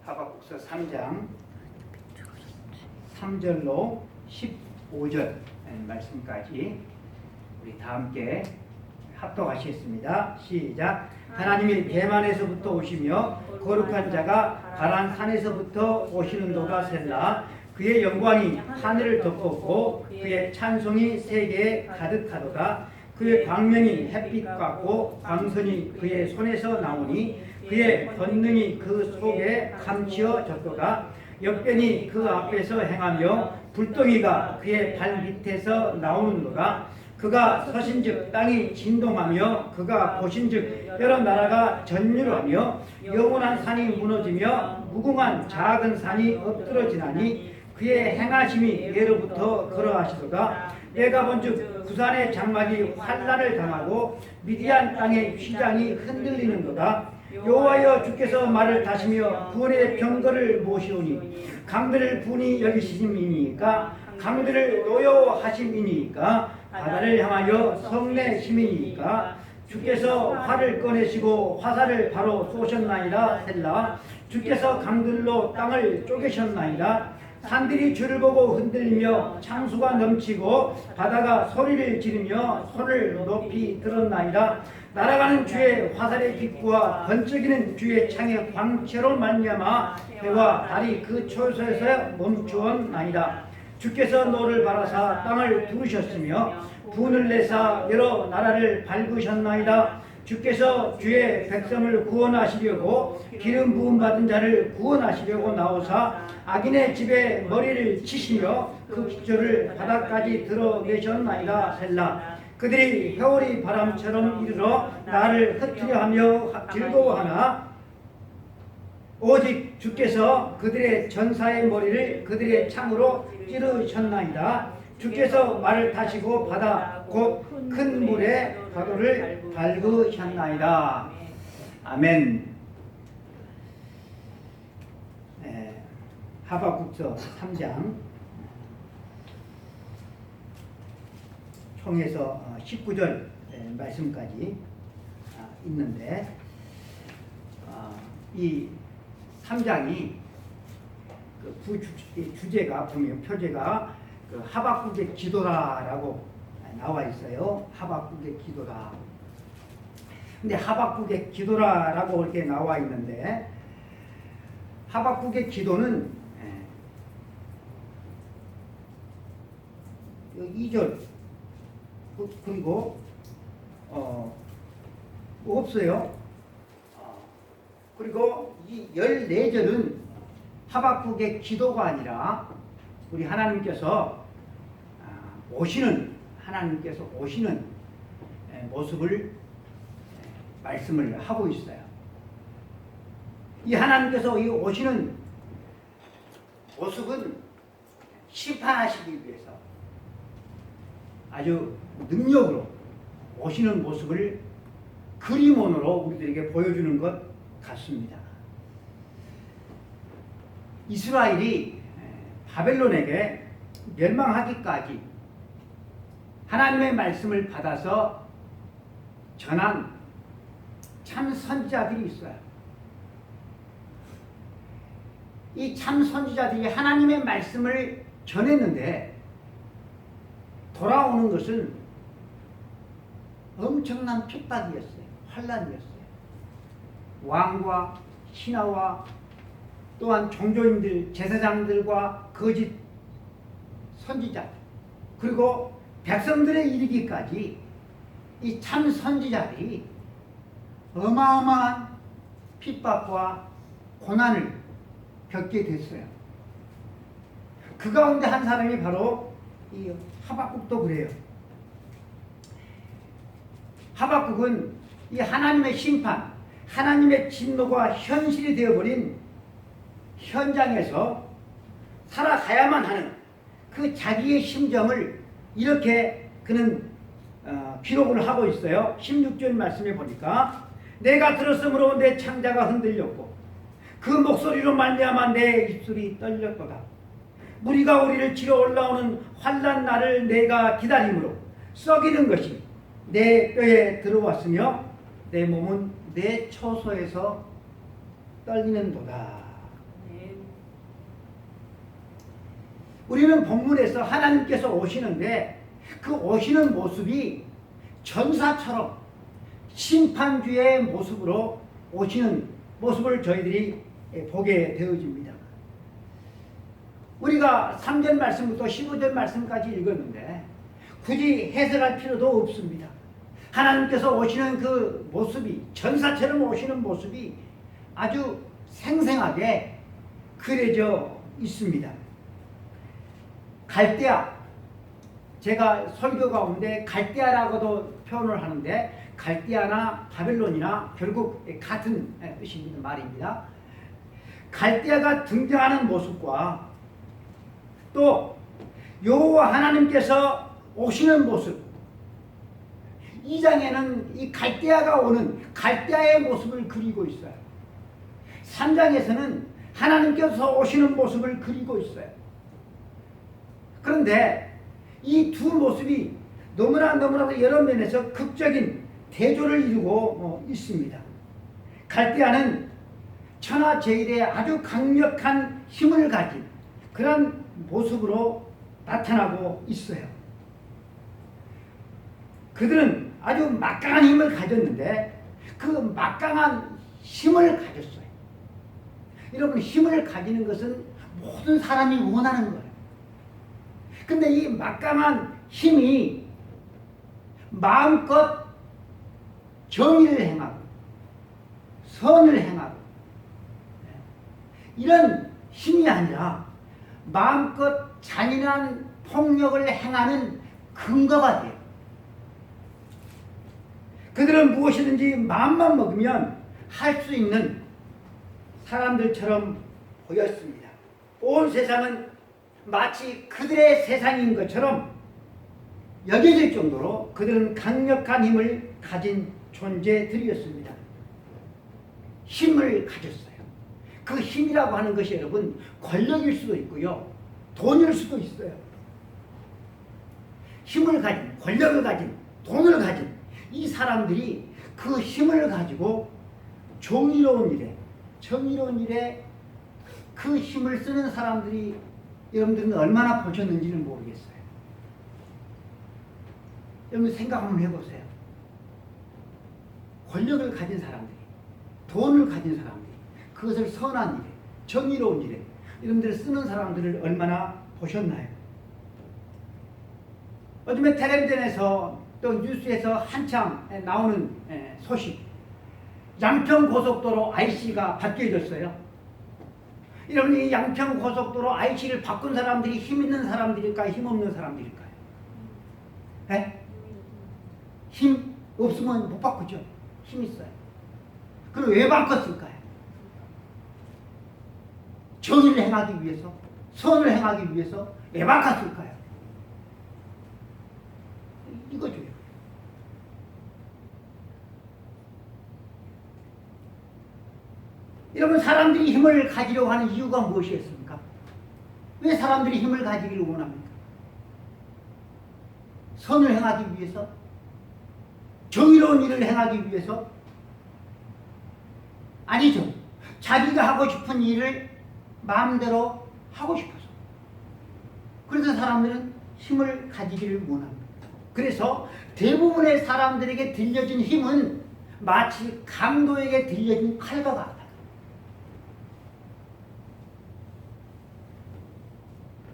하박국서 3장 3절로 15절 말씀까지 우리 다 함께 합독하시겠습니다. 시작. 하나님이 대만에서부터 오시며 거룩한 자가 가란 산에서부터 오시는도다 셀라. 그의 영광이 하늘을 덮었고 그의 찬송이 세계에 가득하도다. 그의 광명이 햇빛 같고 광선이 그의 손에서 나오니 그의 권능이 그 속에 감추어졌도다. 역변이 그 앞에서 행하며 불덩이가 그의 발 밑에서 나오는도다. 그가 서신즉 땅이 진동하며 그가 보신즉 여러 나라가 전율하며 영원한 산이 무너지며 무궁한 작은 산이 엎드러지나니 그의 행하심이 예로부터 그러하시도다. 내가 본즉 부산의 장막이 환란을 당하고 미디안 땅의 휘장이 흔들리는도다. 여호와여 주께서 말을 다시며 구원의 병거를 모시오니 강들을 분이 여기심이니까 강들을 노여하심이니까 바다를 향하여 성내심이니까 주께서 활을 꺼내시고 화살을 바로 쏘셨나이다 셀라. 주께서 강들로 땅을 쪼개셨나이다. 산들이 주를 보고 흔들리며 창수가 넘치고 바다가 소리를 지르며 손을 높이 들었나이다. 날아가는 주의 화살의 기구와 번쩍이는 주의 창의 광채로 말미암아 해와 달이 그 초소에서 멈추었나이다. 주께서 노를 바라사 땅을 두르셨으며 분을 내사 여러 나라를 밟으셨나이다. 주께서 주의 백성을 구원하시려고 기름 부음 받은 자를 구원하시려고 나오사 악인의 집에 머리를 치시며 그 기초를 바닥까지 드러내셨나이다 셀라. 그들이 회오리 바람처럼 이르러 나를 흩트려 하며 즐거워하나 오직 주께서 그들의 전사의 머리를 그들의 창으로 찌르셨나이다. 주께서 말을 타시고 바다 곧 큰 물의 파도를 밟으셨나이다. 아멘. 하박국서 3장 총에서 19절 말씀까지 있는데 이 3장이 그 주제가 보면 표제가 그 하박국의 기도라라고 나와 있어요. 하박국의 기도라. 근데 하박국의 기도라라고 이렇게 나와 있는데 하박국의 기도는 2절 그리고 없어요. 그리고 이 14절은 하박국의 기도가 아니라 우리 하나님께서 하나님께서 오시는 모습을 말씀을 하고 있어요. 이 하나님께서 이 오시는 모습은 심판하시기 위해서 아주 능력으로 오시는 모습을 그림원으로 우리들에게 보여주는 것 같습니다. 이스라엘이 바벨론에게 멸망하기까지 하나님의 말씀을 받아서 전한 참 선지자들이 있어요. 이 참 선지자들이 하나님의 말씀을 전했는데 돌아오는 것은 엄청난 핍박이었어요. 환난이었어요. 왕과 신하와 또한 종교인들, 제사장들과 거짓 선지자 그리고 백성들에 이르기까지 이 참 선지자들이 어마어마한 핍박과 고난을 겪게 됐어요. 그 가운데 한 사람이 바로 이 하박국도 그래요. 하박국은 이 하나님의 심판, 하나님의 진노가 현실이 되어버린 현장에서 살아가야만 하는 그 자기의 심정을 이렇게 그는 기록을 하고 있어요. 16절 말씀에 보니까 내가 들었으므로 내 창자가 흔들렸고 그 목소리로 말미암아 내 입술이 떨렸도다. 무리가 우리를 치러 올라오는 환난 날을 내가 기다림으로 썩이는 것이 내 뼈에 들어왔으며 내 몸은 내 처소에서 떨리는도다. 우리는 본문에서 하나님께서 오시는데 그 오시는 모습이 전사처럼 심판주의 모습으로 오시는 모습을 저희들이 보게 되어집니다. 우리가 3절 말씀부터 15절 말씀까지 읽었는데 굳이 해석할 필요도 없습니다. 하나님께서 오시는 그 모습이, 전사처럼 오시는 모습이 아주 생생하게 그려져 있습니다. 갈대아, 제가 설교 가운데 갈대아라고도 표현을 하는데 갈대아나 바벨론이나 결국 같은 뜻이 있는 말입니다. 갈대아가 등장하는 모습과 또 여호와 하나님께서 오시는 모습, 2장에는 이 갈대아가 오는 갈대아의 모습을 그리고 있어요. 3장에서는 하나님께서 오시는 모습을 그리고 있어요. 그런데 이 두 모습이 너무나도 여러 면에서 극적인 대조를 이루고 있습니다. 갈대아는 천하제일의 아주 강력한 힘을 가진 그런 모습으로 나타나고 있어요. 그들은 아주 막강한 힘을 가졌는데 그 막강한 힘을 가졌어요. 여러분, 힘을 가지는 것은 모든 사람이 원하는 거예요. 근데 이 막강한 힘이 마음껏 정의를 행하고 선을 행하고 이런 힘이 아니라 마음껏 잔인한 폭력을 행하는 근거가 돼요. 그들은 무엇이든지 마음만 먹으면 할 수 있는 사람들처럼 보였습니다. 온 세상은 마치 그들의 세상인 것처럼 여겨질 정도로 그들은 강력한 힘을 가진 존재들이었습니다. 힘을 가졌어요. 그 힘이라고 하는 것이 여러분 권력일 수도 있고요, 돈일 수도 있어요. 힘을 가진, 권력을 가진, 돈을 가진 이 사람들이 그 힘을 가지고 정의로운 일에, 정의로운 일에 그 힘을 쓰는 사람들이 여러분들은 얼마나 보셨는지는 모르겠어요. 여러분 생각 한번 해보세요. 권력을 가진 사람들이, 돈을 가진 사람들이 그것을 선한 일에, 정의로운 일에 여러분들 쓰는 사람들을 얼마나 보셨나요? 요즘에 텔레비전에서 또 뉴스에서 한참 나오는 소식, 양평고속도로 IC가 바뀌어졌어요. 여러분, 이 양평고속도로 IC를 바꾼 사람들이 힘 있는 사람들일까요? 힘 없는 사람들일까요? 네? 힘 없으면 못 바꾸죠. 힘 있어요. 그럼 왜 바꿨을까요? 정의를 행하기 위해서, 선을 행하기 위해서 왜 바꿨을까요? 이거죠. 여러분, 사람들이 힘을 가지려고 하는 이유가 무엇이었습니까? 왜 사람들이 힘을 가지기를 원합니까? 선을 행하기 위해서? 정의로운 일을 행하기 위해서? 아니죠. 자기가 하고 싶은 일을 마음대로 하고 싶어서. 그래서 사람들은 힘을 가지기를 원합니다. 그래서 대부분의 사람들에게 들려진 힘은 마치 강도에게 들려진 칼과 같아요.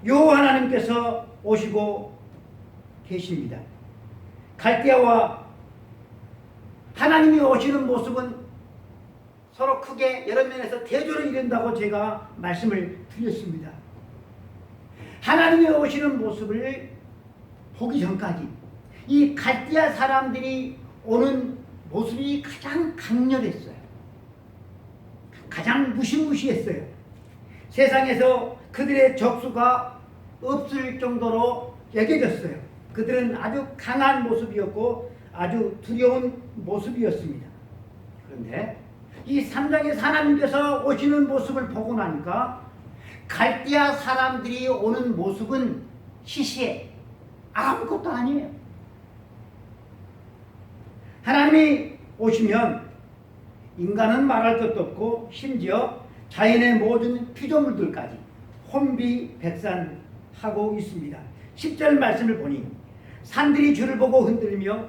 여호와 하나님께서 오시고 계십니다. 갈대아와 하나님이 오시는 모습은 서로 크게 여러 면에서 대조를 이룬다고 제가 말씀을 드렸습니다. 하나님이 오시는 모습을 보기 전까지 이 갈대아 사람들이 오는 모습이 가장 강렬했어요. 가장 무시무시했어요. 세상에서 그들의 적수가 없을 정도로 여겨졌어요. 그들은 아주 강한 모습이었고 아주 두려운 모습이었습니다. 그런데 이 3장에서 하나님께서 오시는 모습을 보고 나니까 갈대아 사람들이 오는 모습은 시시해. 아무것도 아니에요. 하나님이 오시면 인간은 말할 것도 없고 심지어 자연의 모든 피조물들까지 혼비백산합니다. 하고 있습니다. 10절 말씀을 보니 산들이 주를 보고 흔들리며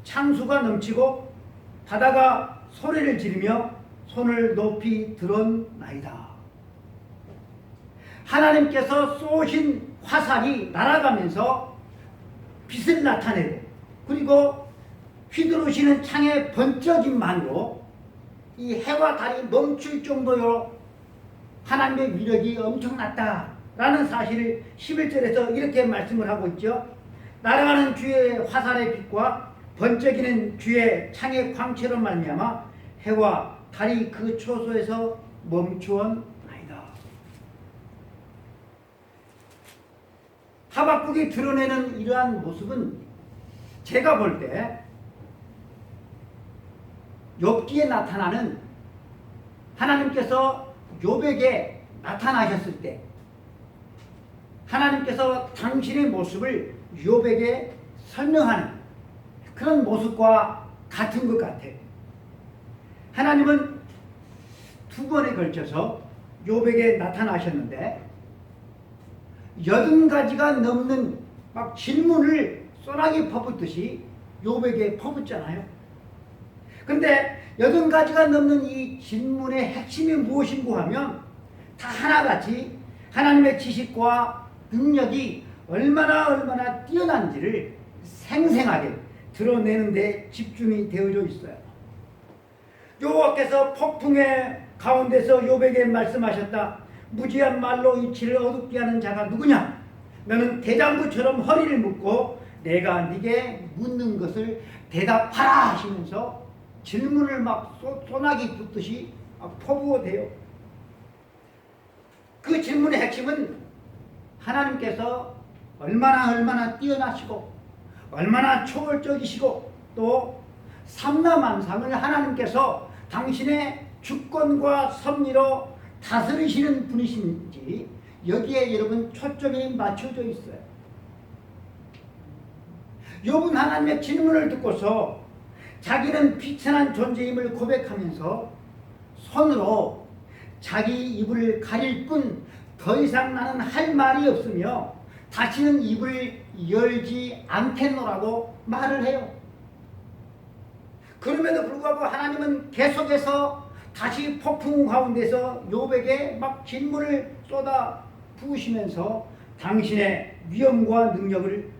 창수가 넘치고 바다가 소리를 지르며 손을 높이 들었나이다. 하나님께서 쏘신 화살이 날아가면서 빛을 나타내고 그리고 휘두르시는 창의 번쩍임만으로 이 해와 달이 멈출 정도로 하나님의 위력이 엄청났다라는 사실을 11절에서 이렇게 말씀을 하고 있죠. 날아가는 주의 화살의 빛과 번쩍이는 주의 창의 광채로 말미암아 해와 달이 그 초소에서 멈추었나이다. 하박국이 드러내는 이러한 모습은 제가 볼 때 욥기에 나타나는 하나님께서 욥에게 나타나셨을 때 하나님께서 당신의 모습을 욥에게 설명하는 그런 모습과 같은 것 같아요. 하나님은 두 번에 걸쳐서 욥에게 나타나셨는데 80가지가 넘는 막 질문을 쏘나기 퍼붓듯이 욥에게 퍼붓잖아요. 그런데 80가지가 넘는 이 질문의 핵심이 무엇인고 하면 다 하나같이 하나님의 지식과 능력이 얼마나 뛰어난지를 생생하게 드러내는 데 집중이 되어져 있어요. 여호와께서 폭풍의 가운데서 욥에게 말씀하셨다. 무지한 말로 이치를 어둡게 하는 자가 누구냐? 너는 대장부처럼 허리를 묶고 내가 네게 묻는 것을 대답하라 하시면서 질문을 막 소나기 붙듯이 퍼부어대요. 그 질문의 핵심은 하나님께서 얼마나 뛰어나시고 얼마나 초월적이시고 또 삼라만상을 하나님께서 당신의 주권과 섭리로 다스리시는 분이신지 여기에 여러분 초점이 맞춰져 있어요. 욥은 하나님의 질문을 듣고서 자기는 비천한 존재임을 고백하면서 손으로 자기 입을 가릴 뿐 더 이상 나는 할 말이 없으며 다시는 입을 열지 않겠노라고 말을 해요. 그럼에도 불구하고 하나님은 계속해서 다시 폭풍 가운데서 욥에게 막 질문을 쏟아 부으시면서 당신의 위엄과 능력을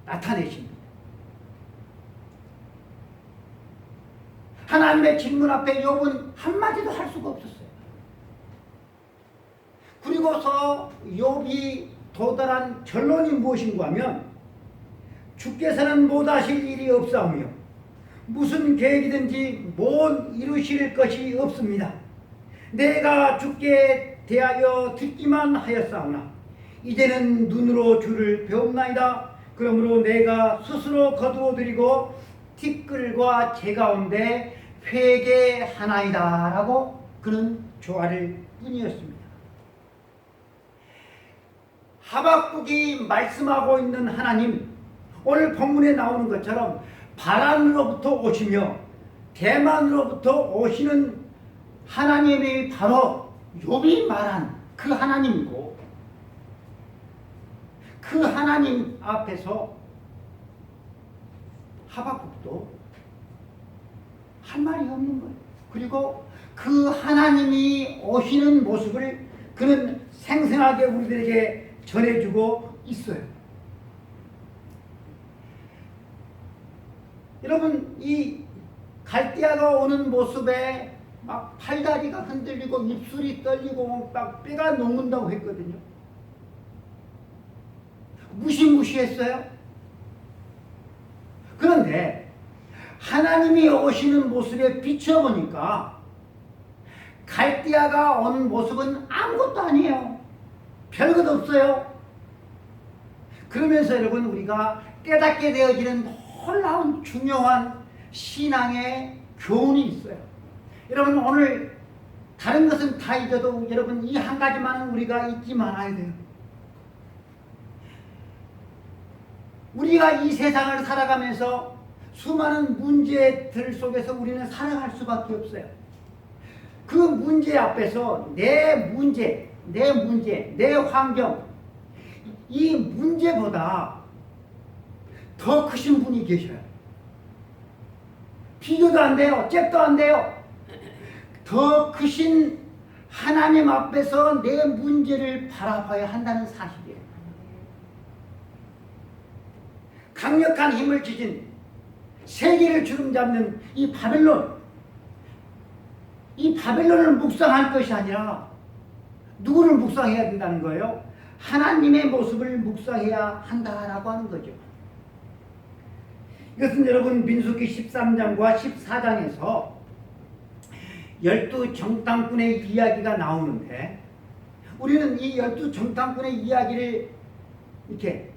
나타내십니다. 하나님의 질문 앞에 욥은 한마디도 할 수가 없었어요. 그리고서 욥이 도달한 결론이 무엇인가 하면 주께서는 못하실 일이 없사오며 무슨 계획이든지 못 이루실 것이 없습니다. 내가 주께 대하여 듣기만 하였사오나 이제는 눈으로 주를 배움나이다. 그러므로 내가 스스로 거두어드리고 티끌과 재 가운데 회개하나이다 라고 그는 조아릴 뿐이었습니다. 하박국이 말씀하고 있는 하나님, 오늘 본문에 나오는 것처럼 바람으로부터 오시며 대만으로부터 오시는 하나님이 바로 욥이 말한 그 하나님이고 그 하나님 앞에서 하박국도 할 말이 없는 거예요. 그리고 그 하나님이 오시는 모습을 그는 생생하게 우리들에게 전해주고 있어요. 여러분, 이 갈대아가 오는 모습에 막 팔다리가 흔들리고 입술이 떨리고 막 뼈가 녹는다고 했거든요. 무시무시했어요. 그런데 하나님이 오시는 모습에 비춰보니까 갈대아가 오는 모습은 아무것도 아니에요. 별것 없어요. 그러면서 여러분 우리가 깨닫게 되어지는 놀라운 중요한 신앙의 교훈이 있어요. 여러분 오늘 다른 것은 다 잊어도 여러분 이 한 가지만은 우리가 잊지 말아야 돼요. 우리가 이 세상을 살아가면서 수많은 문제들 속에서 우리는 살아갈 수밖에 없어요. 그 문제 앞에서 내 문제, 내 환경, 이 문제보다 더 크신 분이 계셔요. 비교도 안 돼요. 잽도 안 돼요. 더 크신 하나님 앞에서 내 문제를 바라봐야 한다는 사실이에요. 강력한 힘을 지닌 세계를 주름잡는 이 바벨론을 묵상할 것이 아니라 누구를 묵상해야 된다는 거예요? 하나님의 모습을 묵상해야 한다라고 하는 거죠. 이것은 여러분 민수기 13장과 14장에서 12정탐꾼의 이야기가 나오는데, 우리는 이 12정탐꾼의 이야기를 이렇게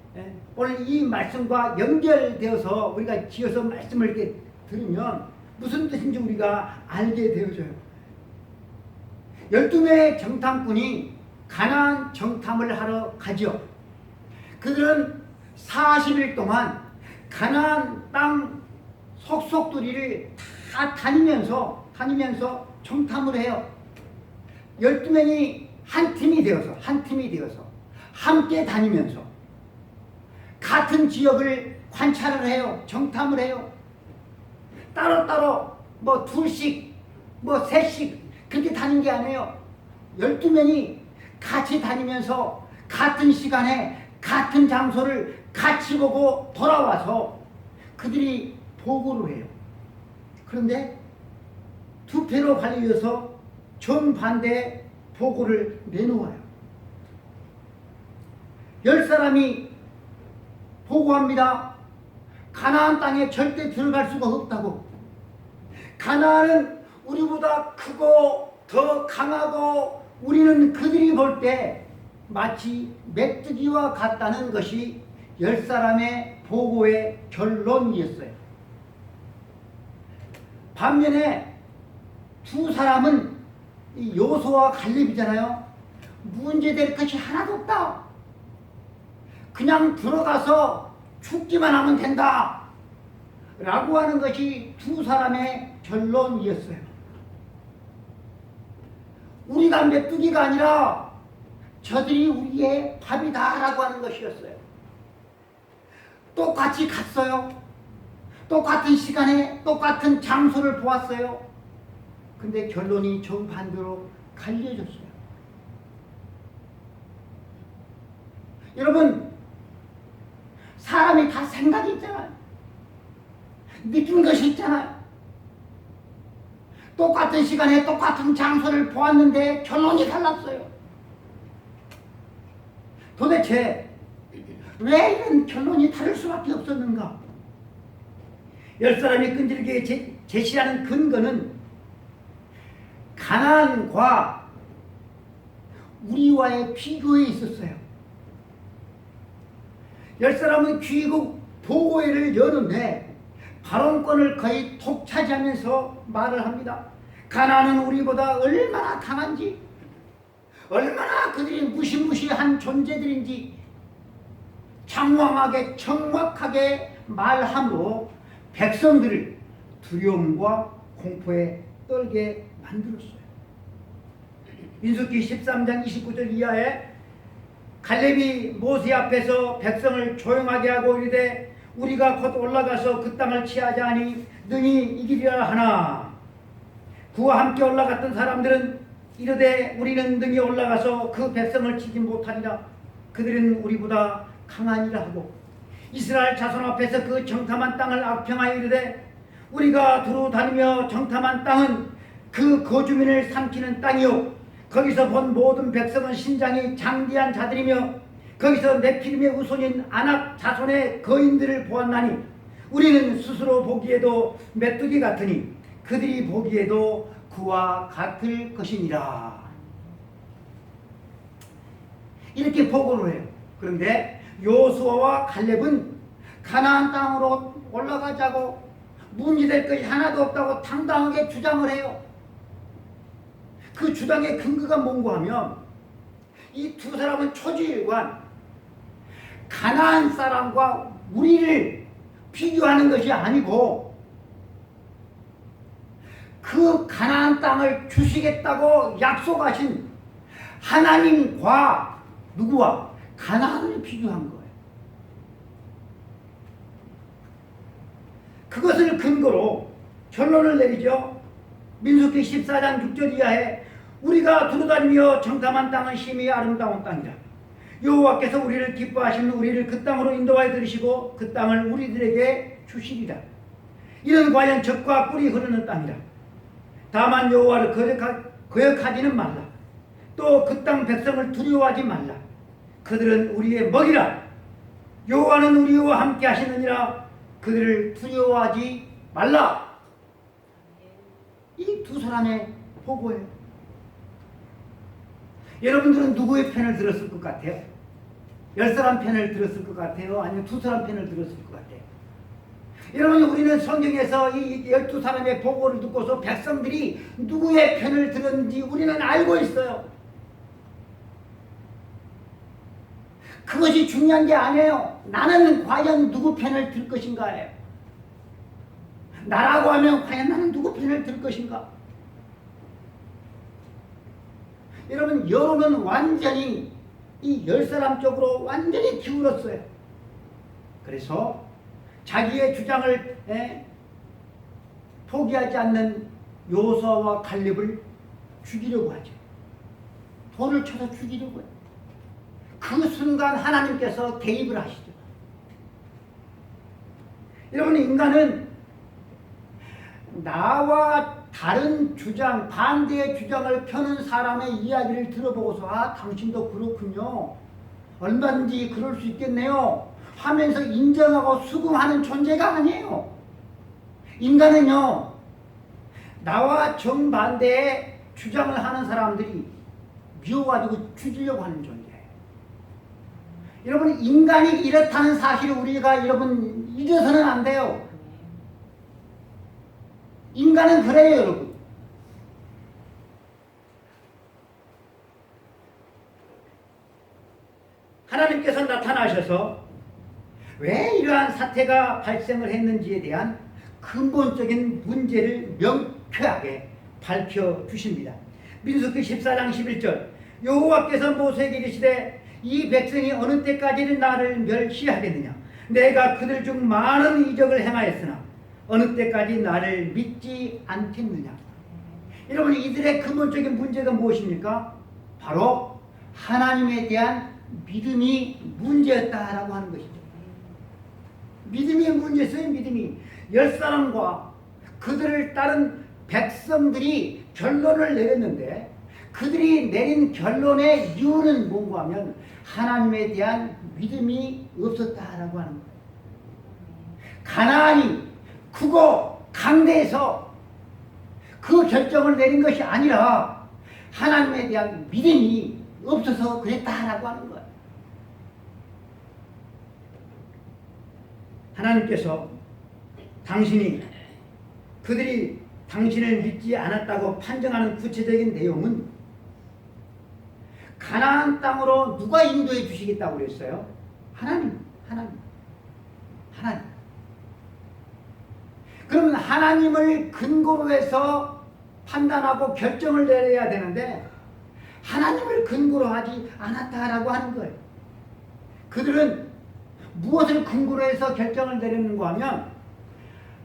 오늘 이 말씀과 연결되어서 우리가 지어서 말씀을 이렇게 들으면 무슨 뜻인지 우리가 알게 되어져요. 12명의 정탐꾼이 가나안 정탐을 하러 가죠. 그들은 40일 동안 가나안 땅 속속들이를 다 다니면서 정탐을 해요. 12명이 한 팀이 되어서 함께 다니면서 같은 지역을 관찰을 해요. 정탐을 해요. 따로따로 뭐 둘씩 뭐 셋씩 그렇게 다닌 게 아니에요. 12명이 같이 다니면서 같은 시간에 같은 장소를 같이 보고 돌아와서 그들이 보고를 해요. 그런데 두 패로 갈려서 정반대 보고를 내놓아요. 10사람이 보고합니다. 가나안 땅에 절대 들어갈 수가 없다고. 가나안은 우리보다 크고 더 강하고 우리는 그들이 볼 때 마치 메뚜기와 같다는 것이 10사람의 보고의 결론이었어요. 반면에 두 사람은 요수아와 갈렙이잖아요. 문제될 것이 하나도 없다. 그냥 들어가서 죽기만 하면 된다 라고 하는 것이 두 사람의 결론이었어요. 우리가 메뚜기가 아니라 저들이 우리의 밥이다 라고 하는 것이었어요. 똑같이 갔어요. 똑같은 시간에 똑같은 장소를 보았어요. 근데 결론이 정반대로 갈려졌어요. 여러분, 사람이 다 생각이 있잖아요. 느낀 것이 있잖아요. 똑같은 시간에 똑같은 장소를 보았는데 결론이 달랐어요. 도대체 왜 이런 결론이 다를 수밖에 없었는가? 10사람이 끈질기게 제시하는 근거는 가나안과 우리와의 비교에 있었어요. 10사람은 귀국 보고회를 여는데 발언권을 거의 독차지하면서 말을 합니다. 가나안은 우리보다 얼마나 강한지, 얼마나 그들이 무시무시한 존재들인지 장황하게 정확하게 말함으로 백성들을 두려움과 공포에 떨게 만들었어요. 민수기 13장 29절 이하에 갈렙이 모세 앞에서 백성을 조용하게 하고 이르되 우리가 곧 올라가서 그 땅을 취하자 하니 능히 이기리라 하나, 그와 함께 올라갔던 사람들은 이르되 우리는 능히 올라가서 그 백성을 치지 못하리라. 그들은 우리보다 강하니라 하고 이스라엘 자손 앞에서 그 정탐한 땅을 악평하여 이르되 우리가 두루 다니며 정탐한 땅은 그 거주민을 삼키는 땅이요 거기서 본 모든 백성은 신장이 장대한 자들이며 거기서 네피림의 후손인 아낙 자손의 거인들을 보았나니 우리는 스스로 보기에도 메뚜기 같으니 그들이 보기에도 그와 같을 것이니라. 이렇게 보고를 해요. 그런데 요수아와 갈렙은 가나안 땅으로 올라가자고 문제될 것이 하나도 없다고 당당하게 주장을 해요. 그 주장의 근거가 뭔가 하면 이 두 사람은 초지일관 가나안 사람과 우리를 비교하는 것이 아니고 그 가나안 땅을 주시겠다고 약속하신 하나님과 누구와? 가나안을 비교한 거예요. 그것을 근거로 결론을 내리죠. 민수기 14장 6절 이하에 우리가 두루다니며 정탐한 땅은 심히 아름다운 땅이라. 여호와께서 우리를 기뻐하시는 우리를 그 땅으로 인도하여 들이시고 그 땅을 우리들에게 주시리라. 이는 과연 젖과 꿀이 흐르는 땅이라. 다만 여호와를 거역하지는 말라. 또 그 땅 백성을 두려워하지 말라. 그들은 우리의 먹이라. 여호와는 우리와 함께 하시느니라. 그들을 두려워하지 말라. 이 두 사람의 보고예요. 여러분들은 누구의 편을 들었을 것 같아요? 10사람 편을 들었을 것 같아요? 아니면 2사람 편을 들었을 것 같아요? 여러분, 우리는 성경에서 이 12사람의 보고를 듣고서 백성들이 누구의 편을 들었는지 우리는 알고 있어요. 그것이 중요한 게 아니에요. 나는 과연 누구 편을 들 것인가예요. 나라고 하면 과연 나는 누구 편을 들 것인가? 여러분, 여론은 완전히 이 10사람 쪽으로 완전히 기울었어요. 그래서 자기의 주장을 포기하지 않는 요수아와 갈렙을 죽이려고 하죠. 돌을 쳐서 죽이려고 해요. 그 순간 하나님께서 개입을 하시죠. 여러분, 인간은 나와 다른 주장, 반대의 주장을 펴는 사람의 이야기를 들어보고서 당신도 그렇군요. 얼마든지 그럴 수 있겠네요. 하면서 인정하고 수긍하는 존재가 아니에요. 인간은요, 나와 정반대의 주장을 하는 사람들이 미워가지고 죽이려고 하는 존재예요. 여러분, 인간이 이렇다는 사실을 우리가 여러분 잊어서는 안 돼요. 인간은 그래요, 여러분. 하나님께서 나타나셔서 왜 이러한 사태가 발생을 했는지에 대한 근본적인 문제를 명쾌하게 밝혀주십니다. 민수기 14장 11절 여호와께서 모세에게 이르시되 이 백성이 어느 때까지 나를 멸시하겠느냐. 내가 그들 중 많은 이적을 행하였으나 어느 때까지 나를 믿지 않겠느냐. 여러분, 이들의 근본적인 문제가 무엇입니까? 바로 하나님에 대한 믿음이 문제였다라고 하는 것이죠. 믿음이 문제였어요. 믿음이. 10사람과 그들을 따른 백성들이 결론을 내렸는데 그들이 내린 결론의 이유는 뭔가 하면 하나님에 대한 믿음이 없었다라고 하는 거예요. 가나안이 크고 강대해서 그 결정을 내린 것이 아니라 하나님에 대한 믿음이 없어서 그랬다라고 하는 거예요. 하나님께서 그들이 당신을 믿지 않았다고 판정하는 구체적인 내용은 가나안 땅으로 누가 인도해 주시겠다고 그랬어요? 하나님. 그러면 하나님을 근거로 해서 판단하고 결정을 내려야 되는데 하나님을 근거로 하지 않았다라고 하는 거예요. 그들은 무엇을 근거로 해서 결정을 내리는가 하면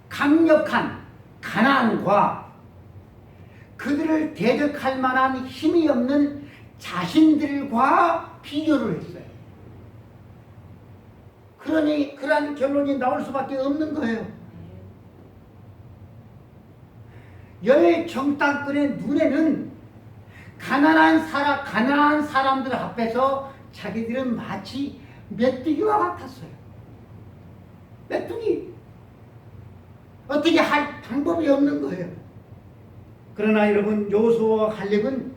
강력한 가나안과 그들을 대적할 만한 힘이 없는 자신들과 비교를 했어요. 그러니 그러한 결론이 나올 수밖에 없는 거예요. 열 정탐꾼의 눈에는 가난한 사람들 앞에서 자기들은 마치 메뚜기와 같았어요. 메뚜기. 어떻게 할 방법이 없는 거예요. 그러나 여러분, 여호수아와 갈렙은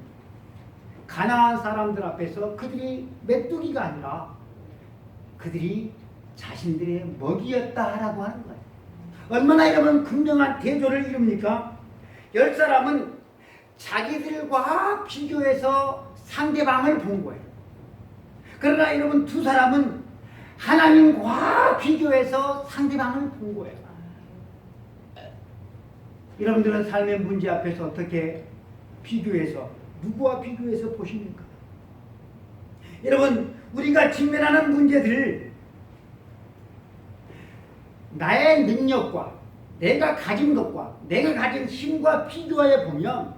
가나안 사람들 앞에서 그들이 메뚜기가 아니라 그들이 자신들의 먹이였다라고 하는 거예요. 얼마나 여러분 분명한 대조를 이룹니까? 10사람은 자기들과 비교해서 상대방을 본 거예요. 그러나 여러분 2사람은 하나님과 비교해서 상대방을 본 거예요. 여러분들은 삶의 문제 앞에서 어떻게 비교해서 누구와 비교해서 보십니까? 여러분, 우리가 직면하는 문제들을 나의 능력과 내가 가진 것과 내가 가진 힘과 비교해 보면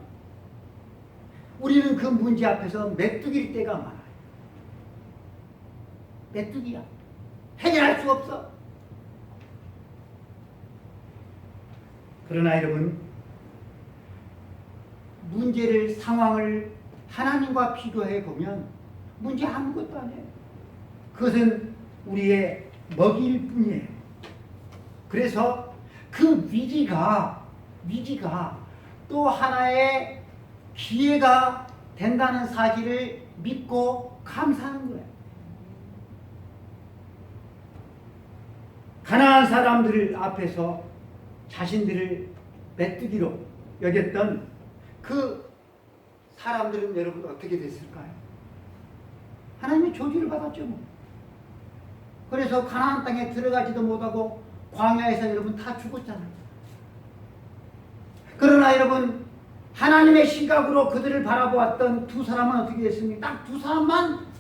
우리는 그 문제 앞에서 메뚜기일 때가 많아요. 메뚜기야. 해결할 수 없어. 그러나 여러분, 문제를, 상황을 하나님과 비교해 보면 문제 아무것도 아니에요. 그것은 우리의 먹이일 뿐이에요. 그래서 그 위기가 또 하나의 기회가 된다는 사실을 믿고 감사하는 거예요. 가난한 사람들 앞에서 자신들을 메뚜기로 여겼던 그 사람들은 여러분 어떻게 됐을까요? 하나님의 저주를 받았죠. 뭐. 그래서 가나안 땅에 들어가지도 못하고 광야에서 여러분 다 죽었잖아요. 그러나 여러분, 하나님의 시각으로 그들을 바라보았던 두 사람은 어떻게 됐습니까? 딱 두 사람만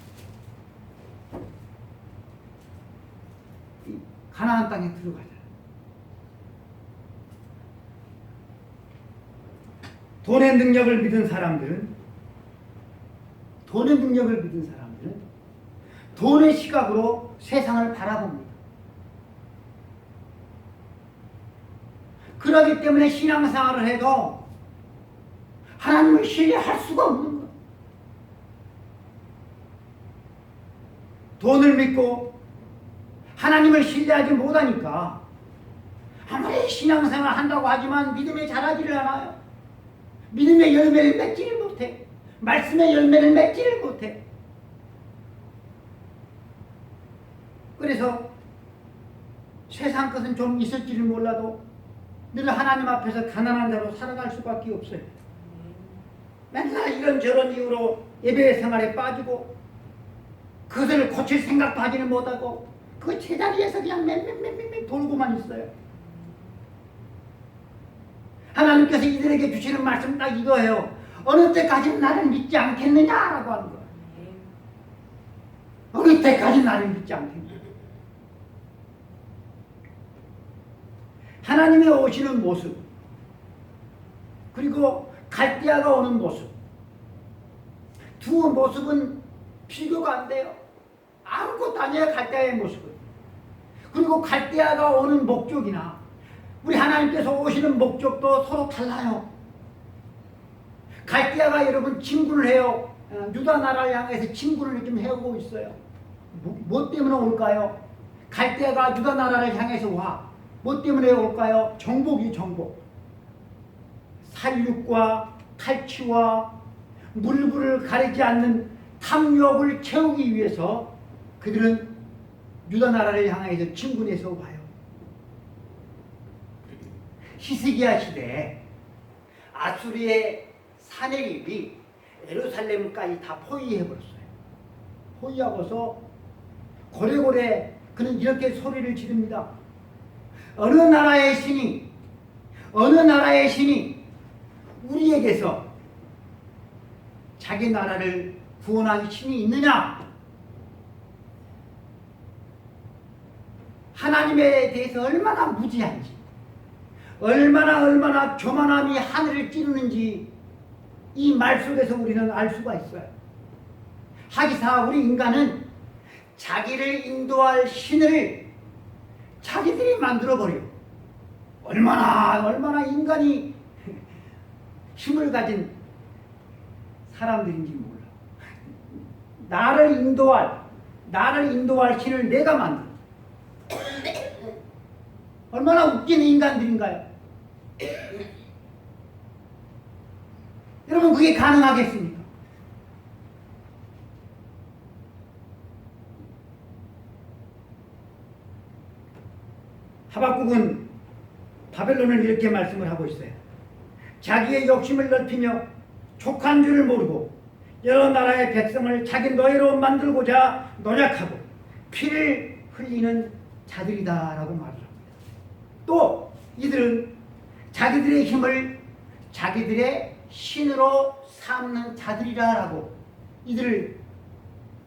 가나안 땅에 들어가잖아요. 돈의 능력을 믿은 사람들은 돈의 시각으로 세상을 바라봅니다. 그렇기 때문에 신앙생활을 해도 하나님을 신뢰할 수가 없는 거예요. 돈을 믿고 하나님을 신뢰하지 못하니까 아무리 신앙생활 한다고 하지만 믿음에 자라지를 않아요. 믿음의 열매를 맺지를 못해. 말씀의 열매를 맺지를 못해. 그래서 세상 것은 좀 있을지를 몰라도 늘 하나님 앞에서 가난한 자로 살아갈 수밖에 없어요. 맨날 이런저런 이유로 예배 생활에 빠지고 그것을 고칠 생각도 하지는 못하고 그 제자리에서 그냥 맴 돌고만 있어요. 하나님께서 이들에게 주시는 말씀 딱 이거예요. 어느 때까지 나를 믿지 않겠느냐라고 하는 거예요. 어느 때까지 나를 믿지 않겠느냐. 하나님이 오시는 모습, 그리고 갈대아가 오는 모습, 두 모습은 비교가 안 돼요. 아무것도 아니에요, 갈대아의 모습은. 그리고 갈대아가 오는 목적이나 우리 하나님께서 오시는 목적도 서로 달라요. 갈대아가 여러분 진군을 해요. 유다 나라를 향해서 진군을 좀 해오고 있어요. 뭐 때문에 올까요? 갈대아가 유다 나라를 향해서 와. 뭐 때문에 올까요? 정복이 정복. 살육과 탈취와 물불을 가리지 않는 탐욕을 채우기 위해서 그들은 유다 나라를 향해서 진군해서 와요. 히스기야 시대에 아수리의 사내립이 예루살렘까지 다 포위해버렸어요. 포위하고서 고래고래 그는 이렇게 소리를 지릅니다. 어느 나라의 신이 우리에게서 자기 나라를 구원할 신이 있느냐? 하나님에 대해서 얼마나 무지한지, 얼마나 교만함이 하늘을 찌르는지 이 말 속에서 우리는 알 수가 있어요. 하기사 우리 인간은 자기를 인도할 신을 자기들이 만들어버려. 얼마나 인간이 힘을 가진 사람들인지 몰라. 나를 인도할 신을 내가 만들어. 얼마나 웃기는 인간들인가요? 여러분, 그게 가능하겠습니까? 하박국은 바벨론을 이렇게 말씀을 하고 있어요. 자기의 욕심을 넓히며 족한 줄을 모르고 여러 나라의 백성을 자기 노예로 만들고자 노력하고 피를 흘리는 자들이다 라고 말을 합니다. 또 이들은 자기들의 힘을 자기들의 신으로 삼는 자들이라 라고 이들을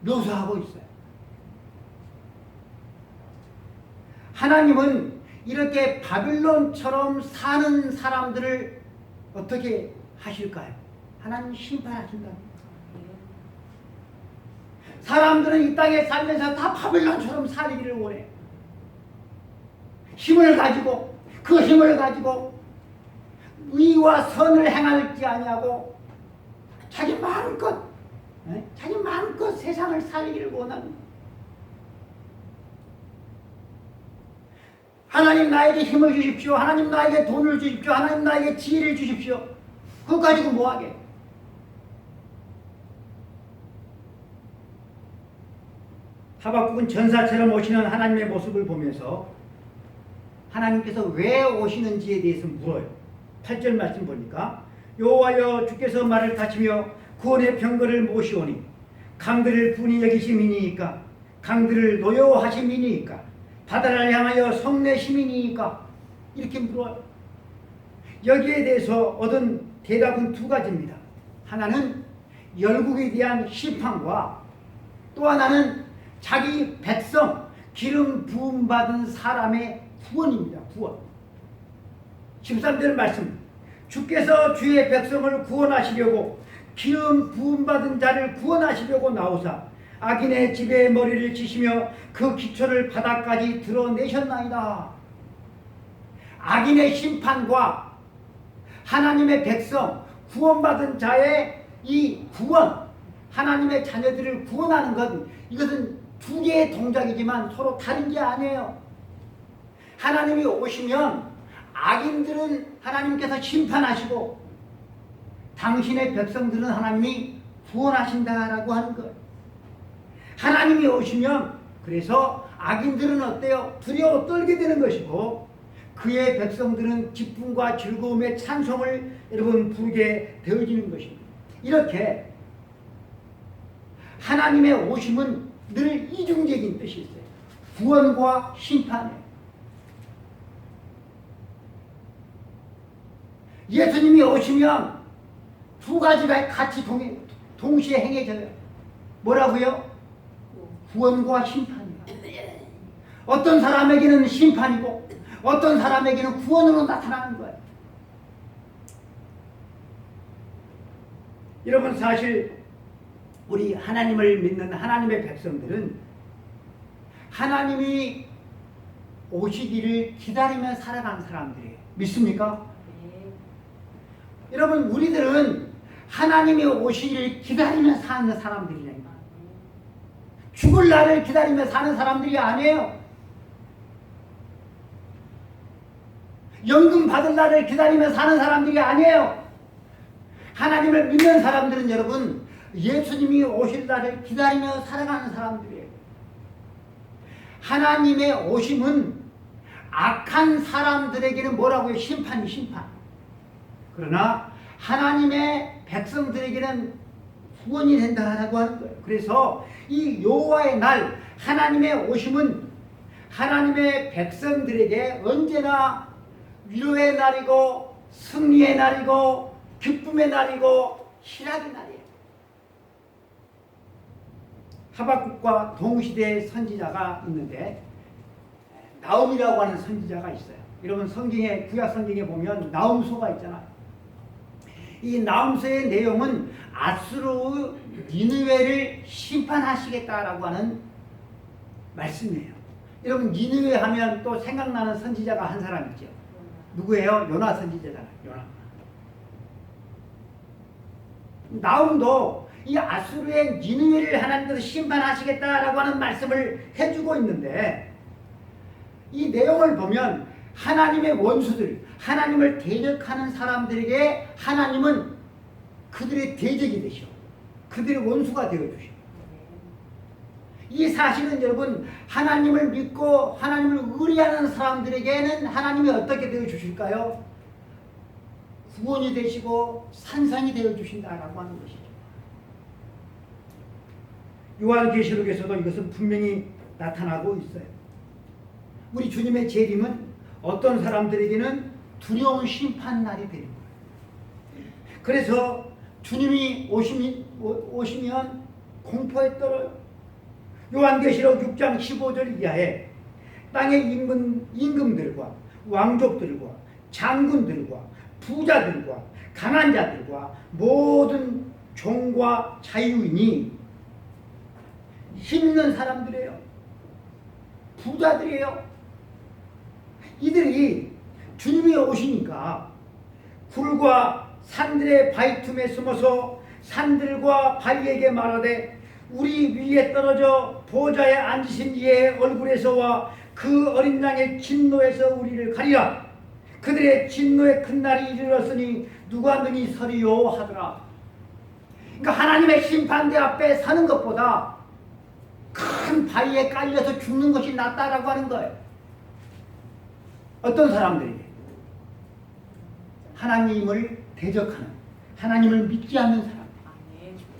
묘사하고 있어요. 하나님은 이렇게 바빌론처럼 사는 사람들을 어떻게 하실까요? 하나님 심판하신다. 사람들은 이 땅에 살면서 다 바빌론처럼 살기를 원해. 힘을 가지고 그 힘을 가지고 의와 선을 행할지 아니하고 자기 마음껏 세상을 살기를 원합니다. 하나님 나에게 힘을 주십시오. 하나님 나에게 돈을 주십시오. 하나님 나에게 지혜를 주십시오. 그거 가지고 뭐하게? 하박국은 전사처럼 오시는 하나님의 모습을 보면서 하나님께서 왜 오시는지에 대해서 물어요. 8절 말씀 보니까 여호와여 주께서 말을 다치며 구원의 병거를 모시오니 강들을 분이 여기심이니이까 강들을 노여워하심이니이까 바다를 향하여 성내심이니이까 이렇게 물어요. 여기에 대해서 얻은 대답은 두 가지입니다. 하나는 열국에 대한 심판과 또 하나는 자기 백성 기름 부음 받은 사람의 구원입니다. 구원. 13절 말씀. 주께서 주의 백성을 구원하시려고 기름 부음 받은 자를 구원하시려고 나오사 악인의 집에 머리를 치시며 그 기초를 바닥까지 드러내셨나이다. 악인의 심판과 하나님의 백성 구원받은 자의 이 구원, 하나님의 자녀들을 구원하는 것, 이것은 두 개의 동작이지만 서로 다른 게 아니에요. 하나님이 오시면 악인들은 하나님께서 심판하시고 당신의 백성들은 하나님이 구원하신다라고 하는 거예요. 하나님이 오시면 그래서 악인들은 어때요? 두려워 떨게 되는 것이고 그의 백성들은 기쁨과 즐거움의 찬송을 여러분 부르게 되어지는 것입니다. 이렇게 하나님의 오심은 늘 이중적인 뜻이 있어요. 구원과 심판이에요. 예수님이 오시면 두 가지가 같이 동시에 행해져요. 뭐라고요? 구원과 심판이에요. 어떤 사람에게는 심판이고 어떤 사람에게는 구원으로 나타나는 거예요. 여러분 사실 우리 하나님을 믿는 하나님의 백성들은 하나님이 오시기를 기다리며 살아가는 사람들이에요. 믿습니까? 여러분 우리들은 하나님이 오시기를 기다리며 사는 사람들이에요. 죽을 날을 기다리며 사는 사람들이 아니에요. 연금 받을 날을 기다리며 사는 사람들이 아니에요. 하나님을 믿는 사람들은 여러분 예수님이 오실 날을 기다리며 살아가는 사람들이에요. 하나님의 오심은 악한 사람들에게는 뭐라고요? 심판이 심판. 그러나 하나님의 백성들에게는 구원이 된다라고 하는 거예요. 그래서 이 여호와의 날 하나님의 오심은 하나님의 백성들에게 언제나 위로의 날이고 승리의 날이고 기쁨의 날이고 희락의 날이에요. 하박국과 동시대의 선지자가 있는데 나움이라고 하는 선지자가 있어요. 여러분 성경에 구약 성경에 보면 나움서가 있잖아요. 이 나움서의 내용은 아수르 니느웨를 심판하시겠다라고 하는 말씀이에요. 여러분 니느웨 하면 또 생각나는 선지자가 한 사람 있죠. 누구예요? 요나 선지자잖아요. 요나. 나움도 이 아수르의 니느웨를 하나님께서 심판하시겠다라고 하는 말씀을 해주고 있는데 이 내용을 보면 하나님의 원수들, 하나님을 대적하는 사람들에게 하나님은 그들의 대적이 되시오. 그들의 원수가 되어주시오. 이 사실은 여러분 하나님을 믿고 하나님을 의뢰하는 사람들에게는 하나님이 어떻게 되어주실까요? 구원이 되시고 산성이 되어주신다라고 하는 것이죠. 요한계시록에서도 이것은 분명히 나타나고 있어요. 우리 주님의 재림은 어떤 사람들에게는 두려운 심판 날이 되는 거예요. 그래서 주님이 오시면 공포에 떨어요. 요한계시록 6장 15절 이하에 땅의 임금들과 왕족들과 장군들과 부자들과 강한 자들과 모든 종과 자유인이 힘 있는 사람들이에요. 부자들이에요. 이들이 주님이 오시니까 굴과 산들의 바위 틈에 숨어서 산들과 바위에게 말하되 우리 위에 떨어져 보좌에 앉으신 이의 얼굴에서와 그 어린 양의 진노에서 우리를 가리라. 그들의 진노의 큰 날이 이르렀으니 누가 능히 서리요 하더라. 그러니까 하나님의 심판대 앞에 서는 것보다 큰 바위에 깔려서 죽는 것이 낫다라고 하는 거예요. 어떤 사람들이 하나님을 대적하는, 하나님을 믿지 않는 사람,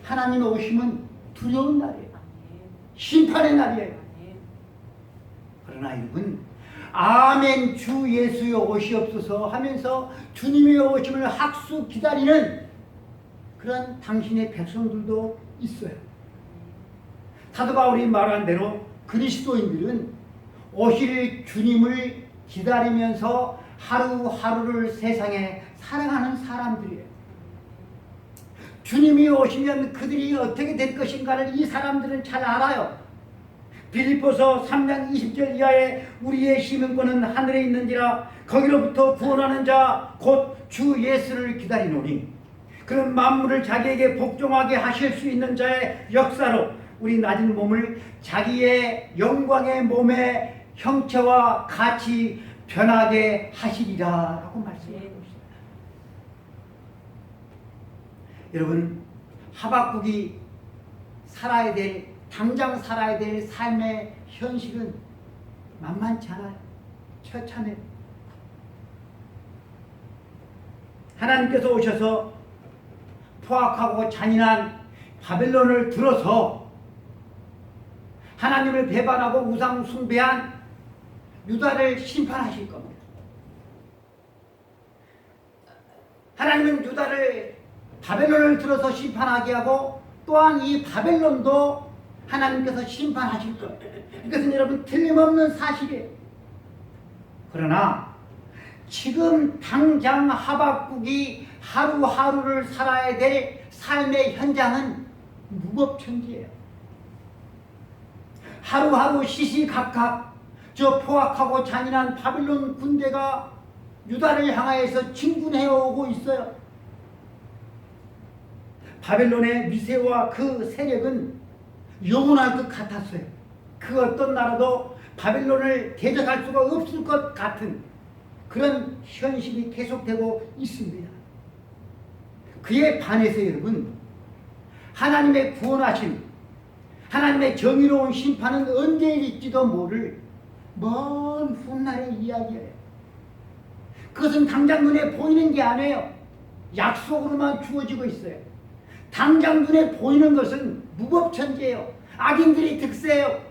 하나님의 오심은 두려운 날이에요. 심판의 날이에요. 그러나 여러분, 아멘 주 예수여 오시옵소서 하면서 주님의 오심을 학수 기다리는 그런 당신의 백성들도 있어요. 사도 바울이 말한 대로 그리스도인들은 오실 주님을 기다리면서 하루하루를 세상에 살아가는 사람들이에요. 주님이 오시면 그들이 어떻게 될 것인가를 이 사람들은 잘 알아요. 빌립보서 3장 20절 이하에 우리의 시민권은 하늘에 있는지라 거기로부터 구원하는 자 곧 주 예수를 기다리노니 그는 만물을 자기에게 복종하게 하실 수 있는 자의 역사로 우리 낮은 몸을 자기의 영광의 몸의 형체와 같이 변하게 하시리라 라고 말씀하고 있습니다. 여러분, 하박국이 살아야 될, 당장 살아야 될 삶의 현실은 만만치 않아요. 처참해요. 하나님께서 오셔서 포악하고 잔인한 바벨론을 들어서 하나님을 배반하고 우상 숭배한 유다를 심판하실 겁니다. 하나님은 유다를 바벨론을 들어서 심판하게 하고 또한 이 바벨론도 하나님께서 심판하실 거예요. 이것은 여러분 틀림없는 사실이에요. 그러나 지금 당장 하박국이 하루하루를 살아야 될 삶의 현장은 무법천지예요. 하루하루 시시각각 저 포악하고 잔인한 바벨론 군대가 유다를 향하여서 진군해오고 있어요. 바벨론의 미세와 그 세력은 영원할 것 같았어요. 그 어떤 나라도 바벨론을 대적할 수가 없을 것 같은 그런 현실이 계속되고 있습니다. 그에 반해서 여러분, 하나님의 구원하심, 하나님의 정의로운 심판은 언제 일지도 모를 먼 훗날의 이야기예요. 그것은 당장 눈에 보이는 게 아니에요. 약속으로만 주어지고 있어요. 당장 눈에 보이는 것은 무법천지예요. 악인들이 득세해요.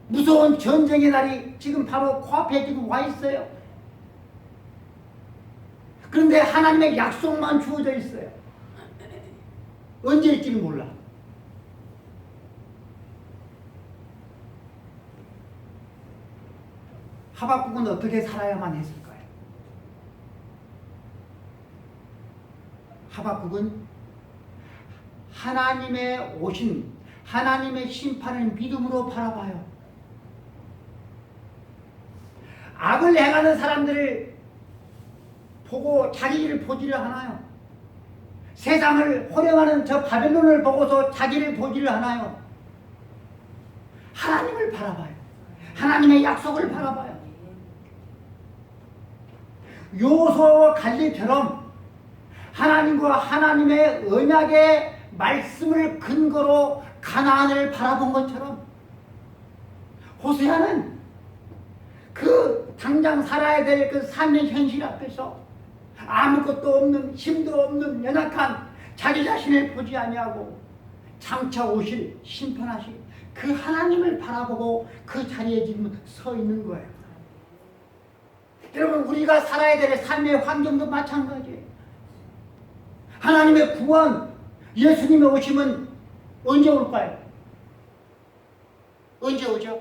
무서운 전쟁의 날이 지금 바로 코앞에 지금 와 있어요. 그런데 하나님의 약속만 주어져 있어요. 언제일지는 몰라. 하박국은 어떻게 살아야만 했을까요? 하박국은 하나님의 오신 하나님의 심판을 믿음으로 바라봐요. 악을 행하는 사람들을 보고 자기 일을 보지를 않아요. 세상을 호령하는 저 바벨론을 보고서 자기를 보지를 않아요. 하나님을 바라봐요. 하나님의 약속을 바라봐요. 요소와 갈렙처럼 하나님과 하나님의 언약의 말씀을 근거로 가나안을 바라본 것처럼 호세아는 그 당장 살아야 될 그 삶의 현실 앞에서 아무것도 없는, 힘도 없는 연약한 자기 자신을 보지 아니하고 장차 오실 심판하실 그 하나님을 바라보고 그 자리에 지금 서 있는 거예요. 여러분, 우리가 살아야 될 삶의 환경도 마찬가지예요. 하나님의 구원, 예수님의 오심은 언제 올까요? 언제 오죠?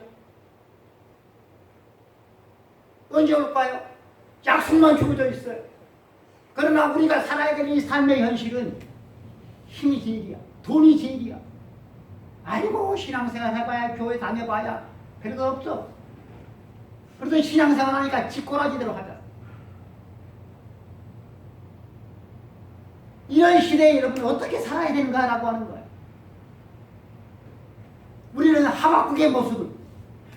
언제 올까요? 약속만 주어져 있어요. 그러나 우리가 살아야 되는 이 삶의 현실은 힘이 제일이야. 돈이 제일이야. 아이고 신앙생활 해봐야 교회 다녀봐야 별거 없어. 그래도 신앙생활 하니까 쥐꼬라지대로 하자. 이런 시대에 여러분 어떻게 살아야 되는가라고 하는 거예요. 우리는 하박국의 모습을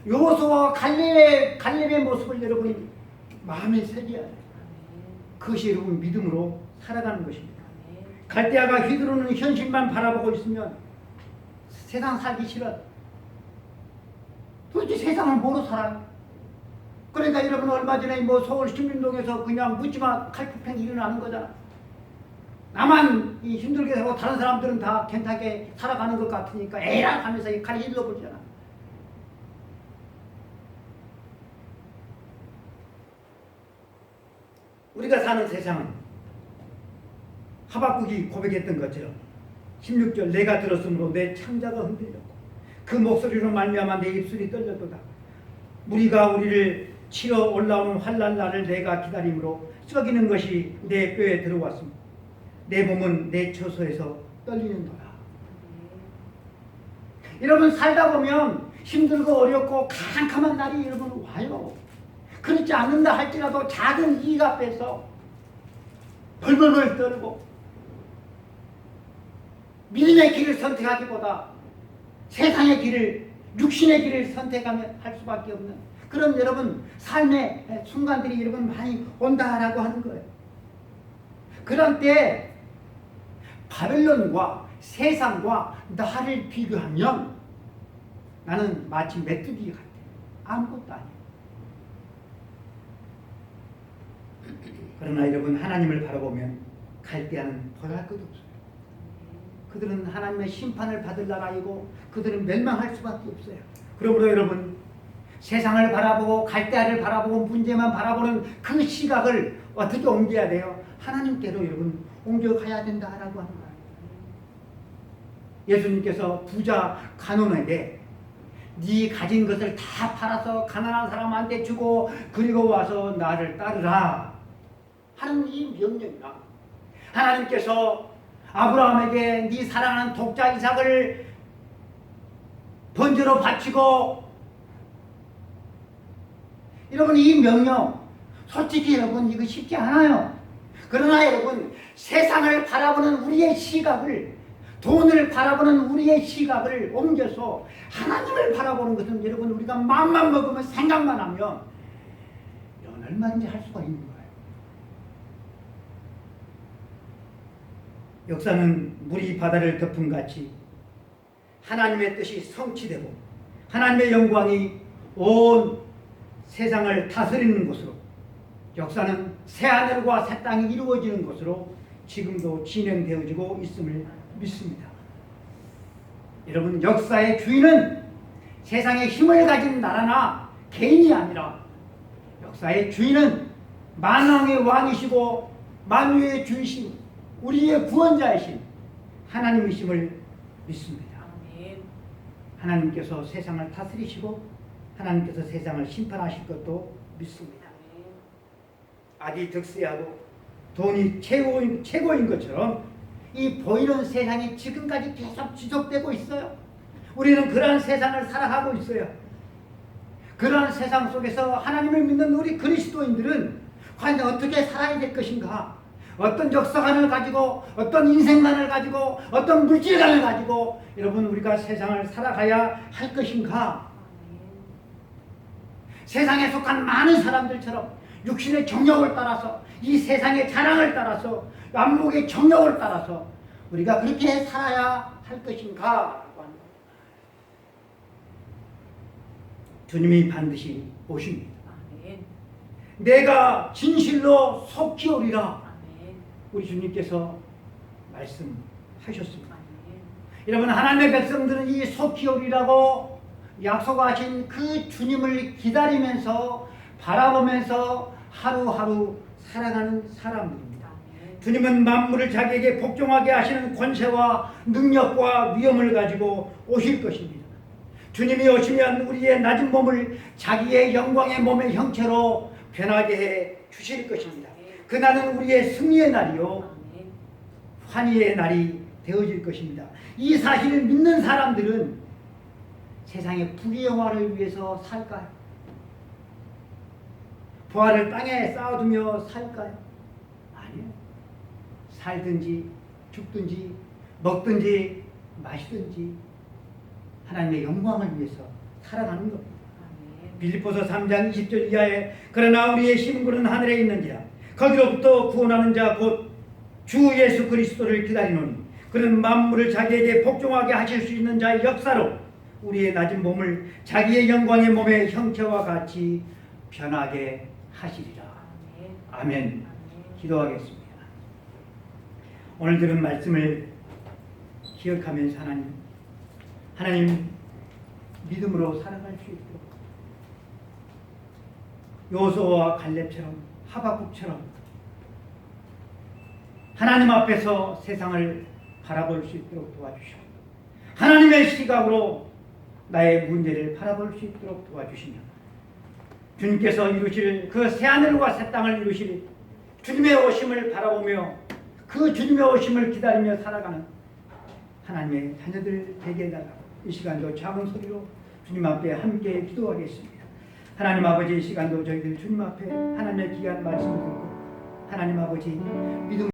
여호수아와 갈렙의 모습을 여러분이 마음에 새겨야 돼요. 그것이 여러분 믿음으로 살아가는 것입니다. 갈대아가 휘두르는 현실만 바라보고 있으면 세상 살기 싫어. 도대체 세상을 뭐로 살아요? 그러니까 여러분 얼마 전에 뭐 서울 신림동에서 그냥 묻지마 칼폭행이 일어나는 거잖아. 나만 힘들게 살고 다른 사람들은 다 괜찮게 살아가는 것 같으니까 에라 하면서 칼이 힐러버리잖아. 우리가 사는 세상은 하박국이 고백했던 것처럼 16절 내가 들었으므로 내 창자가 흔들렸고 그 목소리로 말미암아 내 입술이 떨렸도다. 무리가 우리를 치러 올라오는 환난 날을 내가 기다림으로 썩이는 것이 내 뼈에 들어왔습니다. 내 몸은 내 처소에서 떨리는도다. 여러분 살다 보면 힘들고 어렵고 캄캄한 날이 여러분 와요. 그렇지 않는다 할지라도 작은 이익 앞에서 벌벌벌 떨고 믿음의 길을 선택하기보다 세상의 길을 육신의 길을 선택하면 할 수밖에 없는 그런 여러분 삶의 순간들이 여러분 많이 온다라고 하는 거예요. 그런 때 바벨론과 세상과 나를 비교하면 나는 마치 메뚜기 같아. 아무것도 아니야. 그러나 여러분 하나님을 바라보면 갈대아는 벌할 것도 없어요. 그들은 하나님의 심판을 받을 나라이고 그들은 멸망할 수밖에 없어요. 그러므로 여러분 세상을 바라보고 갈대아를 바라보고 문제만 바라보는 그 시각을 어떻게 옮겨야 돼요? 하나님께로 여러분 옮겨가야 된다라고 하는 거예요. 예수님께서 부자 간원에게 네 가진 것을 다 팔아서 가난한 사람한테 주고 그리고 와서 나를 따르라 하는 이 명령이라 하나님께서 아브라함에게 네 사랑하는 독자 이삭을 번제로 바치고 여러분 이 명령 솔직히 여러분 이거 쉽지 않아요. 그러나 여러분 세상을 바라보는 우리의 시각을 돈을 바라보는 우리의 시각을 옮겨서 하나님을 바라보는 것은 여러분 우리가 마음만 먹으면 생각만 하면 이건 얼마든지 할 수가 있는 거예요. 역사는 물이 바다를 덮은 같이 하나님의 뜻이 성취되고 하나님의 영광이 온 세상을 다스리는 곳으로 역사는 새하늘과 새 땅이 이루어지는 것으로 지금도 진행되어지고 있음을 믿습니다. 여러분 역사의 주인은 세상에 힘을 가진 나라나 개인이 아니라 역사의 주인은 만왕의 왕이시고 만유의 주이신 우리의 구원자이신 하나님이심을 믿습니다. 하나님께서 세상을 다스리시고 하나님께서 세상을 심판하실 것도 믿습니다. 악이 득세하고 돈이 최고인 것처럼 이 보이는 세상이 지금까지 계속 지속되고 있어요. 우리는 그러한 세상을 살아가고 있어요. 그러한 세상 속에서 하나님을 믿는 우리 그리스도인들은 과연 어떻게 살아야 될 것인가? 어떤 역사관을 가지고 어떤 인생관을 가지고 어떤 물질관을 가지고 여러분 우리가 세상을 살아가야 할 것인가? 세상에 속한 많은 사람들처럼 육신의 정욕을 따라서 이 세상의 자랑을 따라서 안목의 정욕을 따라서 우리가 그렇게 살아야 할 것인가? 주님이 반드시 오십니다. 내가 진실로 속히 오리라. 우리 주님께서 말씀하셨습니다. 여러분 하나님의 백성들은 이 속히 오리라고 약속하신 그 주님을 기다리면서 바라보면서 하루하루 살아가는 사람들입니다. 주님은 만물을 자기에게 복종하게 하시는 권세와 능력과 위엄을 가지고 오실 것입니다. 주님이 오시면 우리의 낮은 몸을 자기의 영광의 몸의 형체로 변하게 해 주실 것입니다. 그날은 우리의 승리의 날이요 환희의 날이 되어질 것입니다. 이 사실을 믿는 사람들은 세상의 부귀영화를 위해서 살까요? 부활을 땅에 쌓아두며 살까요? 아니요. 살든지 죽든지 먹든지 마시든지 하나님의 영광을 위해서 살아가는 겁니다. 빌립보서 3장 20절 이하에 그러나 우리의 힘은 하늘에 있는지라 거기로부터 구원하는 자 곧 주 예수 그리스도를 기다리노니 그는 만물을 자기에게 복종하게 하실 수 있는 자의 역사로 우리의 낮은 몸을 자기의 영광의 몸의 형체와 같이 변하게 하시리라. 아멘. 기도하겠습니다. 오늘 들은 말씀을 기억하면서 하나님 믿음으로 살아갈 수 있도록 요소와 갈렙처럼 하박국처럼 하나님 앞에서 세상을 바라볼 수 있도록 도와주시고 하나님의 시각으로 나의 문제를 바라볼 수 있도록 도와주시며 주님께서 이루실 그 새하늘과 새 땅을 이루실 주님의 오심을 바라보며 그 주님의 오심을 기다리며 살아가는 하나님의 자녀들 되게 해달라고 이 시간도 작은 소리로 주님 앞에 함께 기도하겠습니다. 하나님 아버지 이 시간도 저희들 주님 앞에 하나님의 귀한 말씀을 듣고 하나님 아버지 믿음